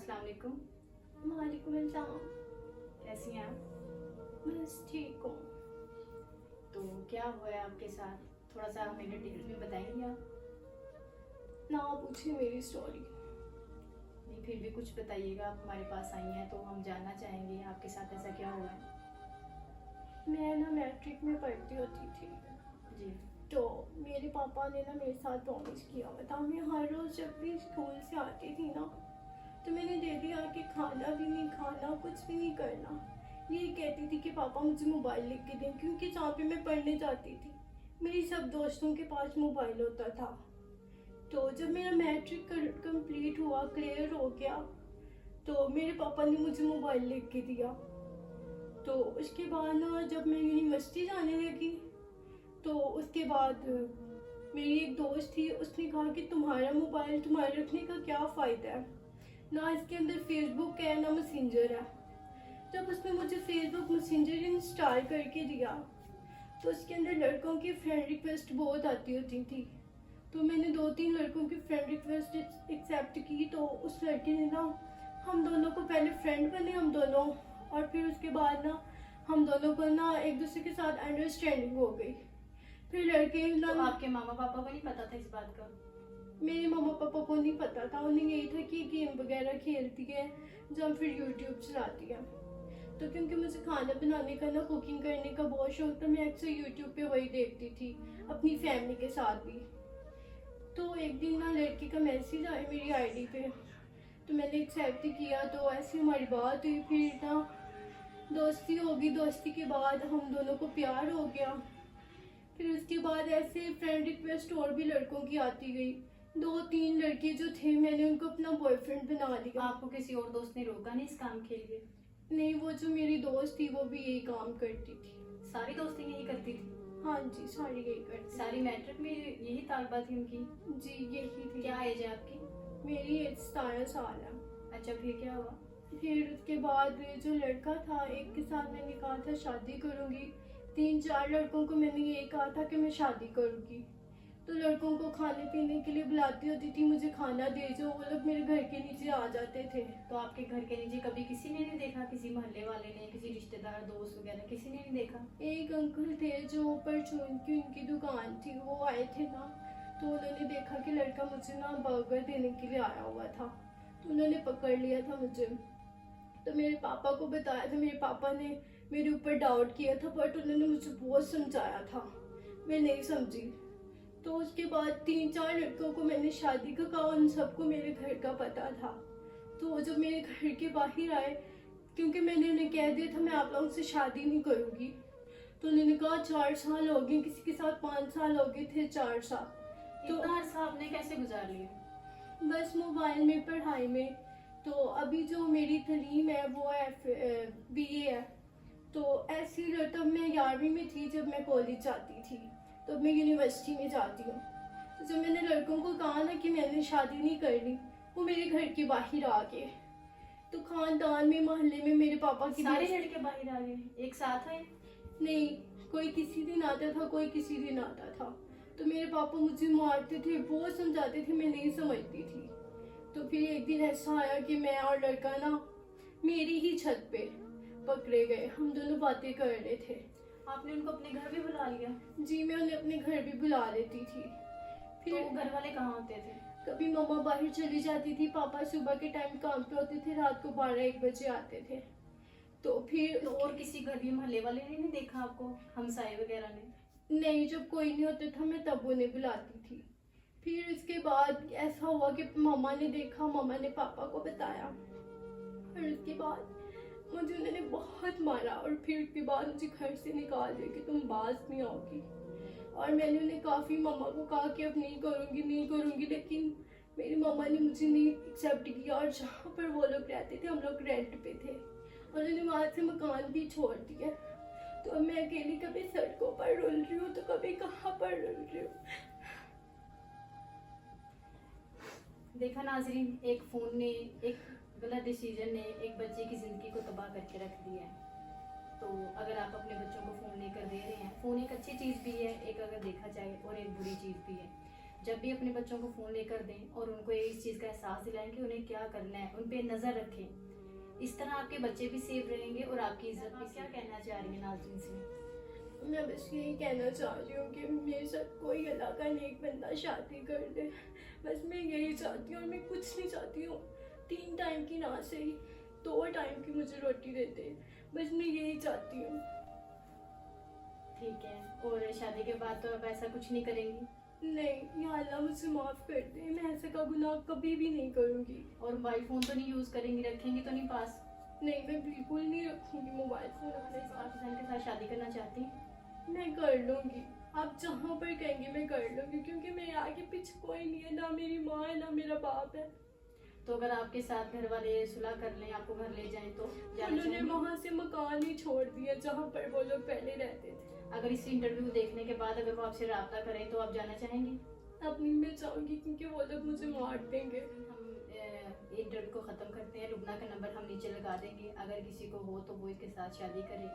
अस्सलाम वालेकुम। वालेकुम अस्सलाम। कैसी हैं आप? बस ठीक हूँ। तो क्या हुआ है आपके साथ, थोड़ा सा हमें डिटेल में बताएंगे आप? ना पूछिए मेरी स्टोरी। नहीं, फिर भी कुछ बताइएगा। आप हमारे पास आई हैं तो हम जानना चाहेंगे आपके साथ ऐसा क्या हुआ है। मैं ना मैट्रिक में पढ़ती होती थी, जी। तो मेरे पापा ने ना मेरे साथ प्रॉमिस किया हुआ था। मैं हर रोज़ जब भी स्कूल से आती थी ना, तो मैंने दे दिया कि खाना भी नहीं खाना, कुछ भी नहीं करना। ये कहती थी कि पापा मुझे मोबाइल लेके के दें, क्योंकि जहाँ पे मैं पढ़ने जाती थी मेरी सब दोस्तों के पास मोबाइल होता था। तो जब मेरा मैट्रिक कंप्लीट हुआ, क्लियर हो गया, तो मेरे पापा ने मुझे मोबाइल लेके दिया। तो उसके बाद ना जब मैं यूनिवर्सिटी जाने लगी, तो उसके बाद मेरी एक दोस्त थी, उसने कहा कि तुम्हारा मोबाइल तुम्हारे रखने का क्या फ़ायदा है, ना इसके अंदर फेसबुक है ना मैसेंजर है। जब उसने मुझे फेसबुक मैसेंजर इंस्टॉल करके दिया, तो उसके अंदर लड़कों की फ्रेंड रिक्वेस्ट बहुत आती होती थी। तो मैंने 2-3 लड़कों की फ्रेंड रिक्वेस्ट एक्सेप्ट की। तो उस लड़के ने ना हम दोनों को पहले फ्रेंड बने हम दोनों, और फिर उसके बाद ना हम दोनों को ना एक दूसरे के साथ अंडरस्टैंडिंग हो गई। फिर लड़के ना तो आपके मामा पापा को नहीं पता था इस बात का? मेरे मम्मा पापा को नहीं पता था। उन्हें यही था कि गेम वगैरह खेलती है, जब फिर यूट्यूब चलाती है। तो क्योंकि मुझे खाना बनाने का ना, कुकिंग करने का बहुत शौक था, मैं अक्सर यूट्यूब पे वही देखती थी अपनी फैमिली के साथ भी। तो एक दिन ना लड़की का मैसेज आया मेरी आईडी पे, तो मैंने एक्सेप्ट किया। तो ऐसे हमारी बात हुई, फिर ना दोस्ती होगी। दोस्ती के बाद हम दोनों को प्यार हो गया। फिर उसके बाद ऐसे फ्रेंड रिक्वेस्ट और भी लड़कों की आती गई। 2-3 लड़के जो थे मैंने उनको अपना बॉयफ्रेंड बना लिया। आपको किसी और दोस्त ने रोका नहीं इस काम के लिए? नहीं, वो जो मेरी दोस्त थी वो भी यही काम करती थी। सारी दोस्तें यही करती थी? हाँ जी, सारी यही करती। सारी मैट्रिक में यही तालबा थी उनकी? जी यही थी। क्या एज है आपकी? मेरी एज 17 साल है। अच्छा, फिर क्या हुआ? फिर उसके बाद जो लड़का था, एक के साथ मैंने कहा था शादी करूंगी। 3-4 लड़कों को मैंने ये कहा था कि मैं शादी करूंगी। तो लड़कों को खाने पीने के लिए बुलाती होती थी, मुझे खाना दे जो, वो लोग मेरे घर के नीचे आ जाते थे। तो आपके घर के नीचे कभी किसी ने नहीं देखा? किसी मोहल्ले वाले ने, किसी रिश्तेदार, दोस्त वगैरह किसी ने नहीं देखा? एक अंकल थे जो परचून की उनकी दुकान थी, वो आए थे ना, तो उन्होंने देखा कि लड़का मुझे ना बर्गर देने के लिए आया हुआ था, तो उन्होंने पकड़ लिया था मुझे। तो मेरे पापा को बताया था, मेरे पापा ने मेरे ऊपर डाउट किया था, बट उन्होंने मुझे बहुत समझाया था, मैं नहीं समझी। तो उसके बाद 3-4 लड़कों को मैंने शादी का कहा, उन सबको मेरे घर का पता था। तो जब मेरे घर के बाहर आए, क्योंकि मैंने उन्हें कह दिया था मैं आप लोगों से शादी नहीं करूँगी, तो उन्होंने कहा 4 साल हो गए, किसी के साथ 5 साल हो गए थे, 4 साल। तो इतना अरसा आपने कैसे गुजार लिया? बस मोबाइल में, पढ़ाई में। तो अभी जो मेरी तलीम है वो है BA है। तो ऐसी तब मैं 11वीं में थी जब मैं कॉलेज जाती थी, तो मैं यूनिवर्सिटी में जाती हूँ। तो जब मैंने लड़कों को कहा ना कि मैंने शादी नहीं करनी, वो मेरे घर के बाहर आ गए। तो खानदान में, मोहल्ले में मेरे पापा की सारे लड़के बाहर आ गए एक साथ आए? नहीं, कोई किसी दिन आता था, कोई किसी दिन आता था। तो मेरे पापा मुझे मारते थे, बहुत समझाते थे, मैं नहीं समझती थी। तो फिर एक दिन ऐसा आया कि मैं और लड़का ना मेरी ही छत पे पकड़े गए, हम दोनों बातें कर रहे थे। आपने उनको अपने घर भी बुला लिया? जी, मैं उन्हें अपने घर भी बुला लेती थी। फिर तो घर वाले कहाँ होते थे? कभी मम्मा बाहर चली जाती थी, पापा सुबह के टाइम काम पे होते थे, रात को 12-1 बजे आते थे। तो फिर तो और किसी गली मोहल्ले वाले ने नहीं देखा आपको, हमसाए वगैरह ने? नहीं, जब कोई नहीं होता था मैं तब उन्हें बुलाती थी। फिर इसके बाद ऐसा हुआ कि मम्मा ने देखा, मम्मा ने पापा को बताया, और उसके बाद मुझे उन्होंने बहुत मारा, और फिर उसके बाद मुझे घर से निकाल दिया कि तुम बाज नहीं आओगी। और मैंने उन्हें काफ़ी मम्मा को कहा कि अब नहीं करूँगी, नहीं करूँगी, लेकिन मेरी मम्मा ने मुझे नहीं एक्सेप्ट किया। और जहाँ पर वो लोग रहते थे, हम लोग रेंट पे थे, उन्होंने वहाँ से मकान भी छोड़ दिया। तो अब मैं अकेली कभी सड़कों पर रुल रही हूँ, तो कभी कहाँ पर रुल रही हूँ। देखा नाजरीन, एक फ़ोन ने, एक गलत डिसीजन ने एक बच्चे की ज़िंदगी को तबाह करके रख दिया है। तो अगर आप अपने बच्चों को फ़ोन लेकर दे रहे हैं, फ़ोन एक अच्छी चीज़ भी है, एक अगर देखा जाए, और एक बुरी चीज़ भी है। जब भी अपने बच्चों को फ़ोन लेकर दें और उनको इस चीज़ का एहसास दिलाएं कि उन्हें क्या करना है, उन पे नज़र रखें। इस तरह आपके बच्चे भी सेफ रहेंगे और आपकी इज्जत भी। क्या कहना चाह रही हैं नाज़रीन से? मैं बस यही कहना चाह रही हूँ कि मेरे साथ कोई अल्लाह का नेक बंदा शादी कर दे। बस मैं यही चाहती हूँ और मैं कुछ नहीं चाहती हूँ। 3 टाइम की ना सही 2 टाइम की मुझे रोटी दे दे, बस मैं यही चाहती हूँ। ठीक है, और शादी के बाद तो अब ऐसा कुछ नहीं करेंगी? नहीं, या अल्लाह मुझे माफ़ कर दे, मैं ऐसे का गुनाह कभी भी नहीं करूँगी। और मोबाइल फ़ोन तो नहीं यूज़ करेंगी, रखेंगी तो नहीं पास? नहीं, मैं बिल्कुल नहीं रखूँगी मोबाइल फ़ोन अपने साथ। पाकिस्तान के साथ शादी करना चाहती हैं? मैं कर लूँगी, आप जहाँ पर कहेंगे मैं कर लूँगी, क्योंकि मेरे आगे पीछे कोई नहीं है, ना मेरी माँ है ना मेरा बाप है। तो अगर आपके साथ घर वाले सुलह कर लें, आपको घर ले जाएं तो जाना उन्होंने चाहेंगी? वहाँ से मकान ही छोड़ दिया जहाँ पर वो लोग पहले रहते थे। अगर इस इंटरव्यू को देखने के बाद अगर वो आपसे रब्ता करें तो आप जाना चाहेंगी? अपनी में चाहूँगी, क्योंकि वो लोग मुझे मार देंगे। हम इंटरव्यू को ख़त्म करते हैं। लुबना का नंबर हम नीचे लगा देंगे, अगर किसी को हो तो वो इसके साथ शादी करे।